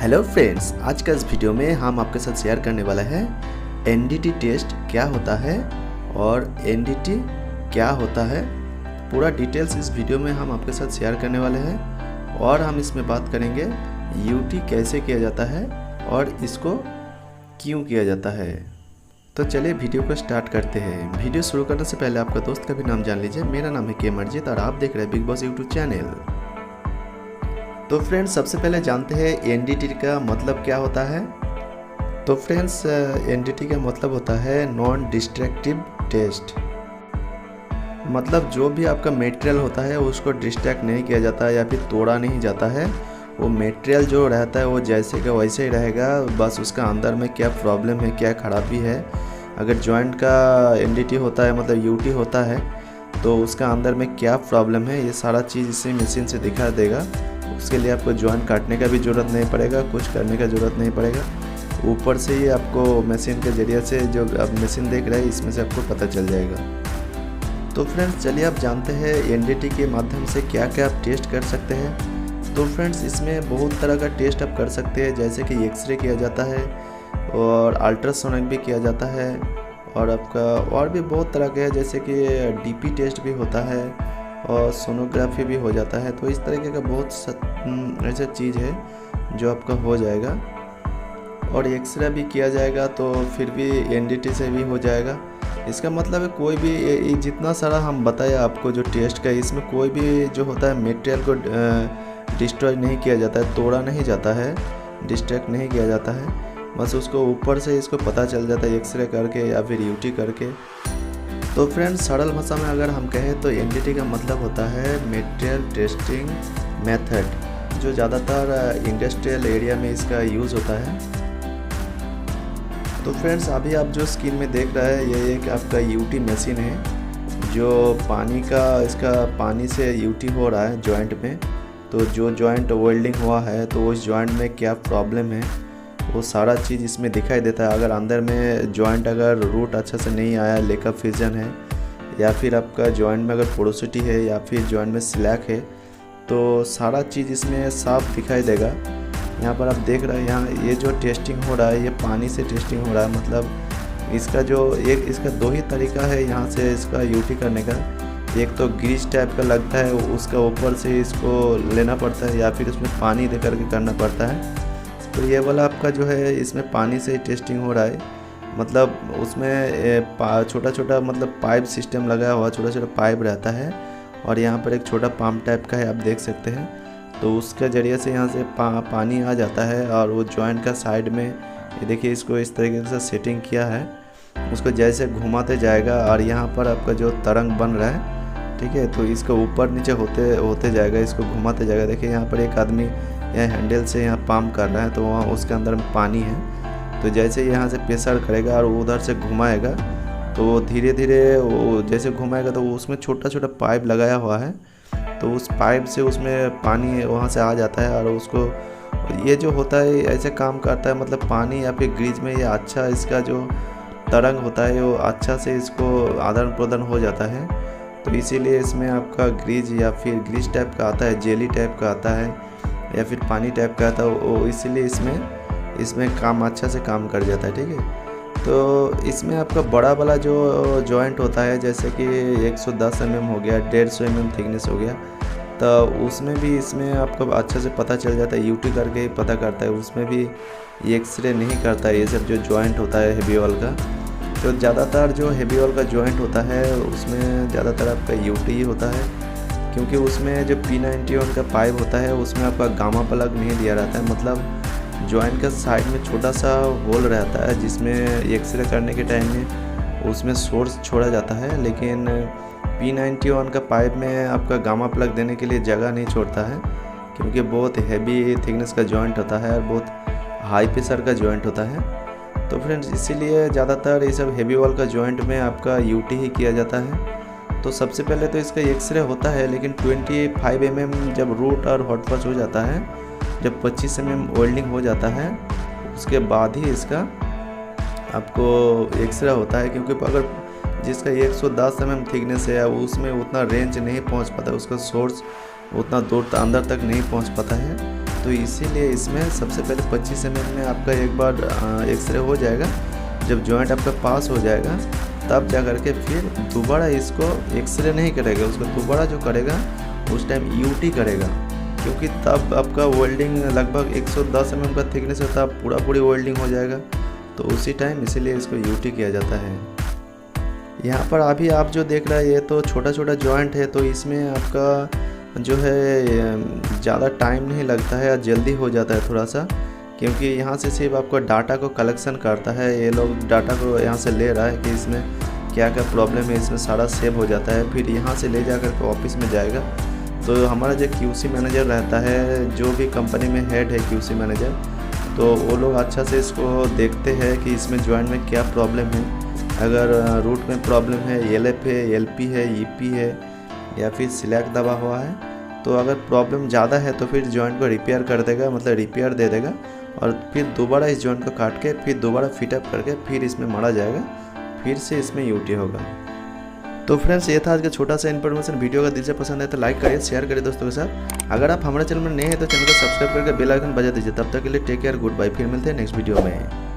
Hello friends, आज का इस वीडियो में हम आपके साथ शेयर करने वाला है एनडीटी टेस्ट क्या होता है और एनडीटी क्या होता है। पूरा डिटेल्स इस वीडियो में हम आपके साथ शेयर करने वाले हैं और हम इसमें बात करेंगे यूटी कैसे किया जाता है और इसको क्यों किया जाता है। तो चलिए वीडियो को स्टार्ट करते हैं। वीडियो शुरू करने से पहले आपका दोस्त का भी नाम जान लीजिए। मेरा नाम है के अमरजीत और आप देख रहे हैं बिग बॉस यूट्यूब चैनल। तो फ्रेंड्स, सबसे पहले जानते हैं एनडीटी का मतलब क्या होता है। तो फ्रेंड्स, एनडीटी का मतलब होता है नॉन डिस्ट्रैक्टिव टेस्ट। मतलब जो भी आपका मटेरियल होता है उसको डिस्ट्रैक्ट नहीं किया जाता या फिर तोड़ा नहीं जाता है। वो मटेरियल जो रहता है वो जैसे का वैसे ही रहेगा, बस उसका अंदर में क्या प्रॉब्लम है, क्या खराबी है। अगर जॉइंट का एनडीटी होता है मतलब यूटी होता है तो उसका अंदर में क्या प्रॉब्लम है ये सारा चीज़ इसी मशीन से दिखा देगा। उसके लिए आपको जॉइंट काटने का भी ज़रूरत नहीं पड़ेगा, कुछ करने का ज़रूरत नहीं पड़ेगा। ऊपर से ही आपको मशीन के ज़रिए से जो आप मशीन देख रहे हैं इसमें से आपको पता चल जाएगा। तो फ्रेंड्स, चलिए आप जानते हैं एनडीटी के माध्यम से क्या क्या आप टेस्ट कर सकते हैं। तो फ्रेंड्स, इसमें बहुत तरह का टेस्ट आप कर सकते हैं, जैसे कि एक्सरे किया जाता है और अल्ट्रासोनिक भी किया जाता है और आपका और भी बहुत तरह के है, जैसे कि डीपी टेस्ट भी होता है और सोनोग्राफी भी हो जाता है। तो इस तरीके का बहुत ऐसा चीज़ है जो आपका हो जाएगा और एक्सरे भी किया जाएगा तो फिर भी एनडीटी से भी हो जाएगा। इसका मतलब है कोई भी जितना सारा हम बताए आपको जो टेस्ट का, इसमें कोई भी जो होता है मटेरियल को डिस्ट्रॉय नहीं किया जाता है, तोड़ा नहीं जाता है, डिस्ट्रैक्ट नहीं किया जाता है। बस उसको ऊपर से इसको पता चल जाता है एक्सरे करके या फिर यूटी करके। तो फ्रेंड्स, सरल भाषा में अगर हम कहें तो एनडीटी का मतलब होता है मटेरियल टेस्टिंग मेथड, जो ज़्यादातर इंडस्ट्रियल एरिया में इसका यूज़ होता है। तो फ्रेंड्स, अभी आप जो स्क्रीन में देख रहे हैं ये एक आपका यूटी मशीन है जो पानी का इसका पानी से यूटी हो रहा है जॉइंट में। तो जो जॉइंट वेल्डिंग हुआ है तो उस जॉइंट में क्या प्रॉब्लम है वो सारा चीज़ इसमें दिखाई देता है। अगर अंदर में जॉइंट अगर रूट अच्छा से नहीं आया, लेकअप फिजन है या फिर आपका जॉइंट में अगर पोरोसिटी है या फिर जॉइंट में स्लैक है तो सारा चीज़ इसमें साफ दिखाई देगा। यहाँ पर आप देख रहे हैं, यहाँ ये जो टेस्टिंग हो रहा है ये पानी से टेस्टिंग हो रहा है। मतलब इसका जो इसका दो ही तरीका है यहाँ से इसका यूटी करने का। एक तो ग्रीस टाइप का लगता है, उसका ऊपर से इसको लेना पड़ता है या फिर उसमें पानी दे करके करना पड़ता है। तो ये वाला आपका जो है इसमें पानी से ही टेस्टिंग हो रहा है। मतलब उसमें छोटा छोटा मतलब पाइप सिस्टम लगा हुआ, छोटा छोटा पाइप रहता है और यहाँ पर एक छोटा पंप टाइप का है, आप देख सकते हैं। तो उसके ज़रिए से यहाँ से पानी आ जाता है और वो जॉइंट का साइड में ये देखिए इसको इस तरीके से सेटिंग किया है। उसको जैसे घुमाते जाएगा और यहाँ पर आपका जो तरंग बन रहा है, ठीक है, तो इसको ऊपर नीचे होते जाएगा, इसको घुमाते जाएगा। देखिए यहाँ पर एक आदमी यहाँ हैंडल से यहाँ पंप कर रहा है तो वहाँ उसके अंदर में पानी है। तो जैसे यहाँ से प्रेशर करेगा और उधर से घुमाएगा तो धीरे धीरे वो जैसे घुमाएगा तो उसमें छोटा छोटा पाइप लगाया हुआ है। तो उस पाइप से उसमें पानी वहाँ से आ जाता है और उसको ये जो होता है ऐसे काम करता है। मतलब पानी या फिर ग्रीज में ये अच्छा इसका जो तरंग होता है वो अच्छा से इसको आदान प्रदान हो जाता है। तो इसीलिए इसमें आपका ग्रीज या फिर ग्रीज टाइप का आता है, जेली टाइप का आता है या फिर पानी टाइप का आता है, वो इसीलिए इसमें काम अच्छा से काम कर जाता है, ठीक है। तो इसमें आपका बड़ा वाला जो जॉइंट होता है जैसे कि 110 mm हो गया, 150 mm थिकनेस हो गया, तो उसमें भी इसमें आपको अच्छे से पता चल जाता है, यूटी करके ही पता करता है। उसमें भी ये एक्सरे नहीं करता है, ये सब जो जॉइंट होता है हेवी वाल का। तो ज़्यादातर जो हेवी वाल का जॉइंट होता है उसमें ज़्यादातर आपका यूटी ही होता है, क्योंकि उसमें जो P91 का पाइप होता है उसमें आपका गामा प्लग नहीं दिया रहता है। मतलब जॉइंट का साइड में छोटा सा होल रहता है जिसमें एक्सरे करने के टाइम में उसमें सोर्स छोड़ा जाता है, लेकिन P91 का पाइप में आपका गामा प्लग देने के लिए जगह नहीं छोड़ता है, क्योंकि बहुत हैवी थिकनेस का जॉइंट होता है और बहुत हाई प्रेशर का जॉइंट होता है। तो फ्रेंड्स, इसीलिए ज़्यादातर ये सब हेवी वाल का जॉइंट में आपका यूटी ही किया जाता है। तो सबसे पहले तो इसका एक्सरे होता है, लेकिन 25 mm जब रूट और हॉटपच हो जाता है, जब 25 mm वेल्डिंग हो जाता है उसके बाद ही इसका आपको एक्सरे होता है। क्योंकि अगर जिसका 110 mm थिकनेस है उसमें उतना रेंज नहीं पहुंच पाता, उसका सोर्स उतना दूर अंदर तक नहीं पहुंच पाता है। तो तो इसीलिए इसमें सबसे पहले 25 mm में आपका एक बार एक्सरे हो जाएगा। जब जॉइंट आपका पास हो जाएगा तब जा कर के फिर दोबारा इसको एक्सरे नहीं करेगा, उसको दोबारा जो करेगा उस टाइम यूटी करेगा, क्योंकि तब आपका वेल्डिंग लगभग 110 mm का थिकनेस होता है, पूरी वेल्डिंग हो जाएगा। तो उसी टाइम इसीलिए इसको यूटी किया जाता है। यहाँ पर अभी आप जो देख रहे हैं ये तो छोटा छोटा जॉइंट है, तो इसमें आपका जो है ज़्यादा टाइम नहीं लगता है, जल्दी हो जाता है थोड़ा सा, क्योंकि यहाँ से सिर्फ आपको डाटा को कलेक्शन करता है। ये लोग डाटा को यहाँ से ले रहा है कि इसमें क्या क्या प्रॉब्लम है, इसमें सारा सेव हो जाता है। फिर यहाँ से ले जा कर के ऑफिस में जाएगा। तो हमारा जो QC मैनेजर रहता है, जो भी कंपनी में हेड है QC मैनेजर, तो वो लोग अच्छा से इसको देखते हैं कि इसमें जॉइंट में क्या प्रॉब्लम है। अगर रूट में प्रॉब्लम है, LF है, LP है, EP है या फिर स्लैग दबा हुआ है, तो अगर प्रॉब्लम ज़्यादा है तो फिर जॉइंट को रिपेयर कर देगा, मतलब रिपेयर दे देगा, और फिर दोबारा इस जॉइंट को काट के फिर दोबारा फिटअप करके फिर इसमें मारा जाएगा, फिर से इसमें यूटी होगा। तो फ्रेंड्स, ये था आज का छोटा सा इन्फॉर्मेशन। वीडियो का दिल से पसंद है तो लाइक करिए, शेयर करिए दोस्तों के साथ। अगर आप हमारे चैनल में नए हैं तो चैनल को सब्सक्राइब करके बेल आइकन बजा दीजिए। तब तक के लिए टेक केयर, गुड बाय। फिर मिलते हैं नेक्स्ट वीडियो में।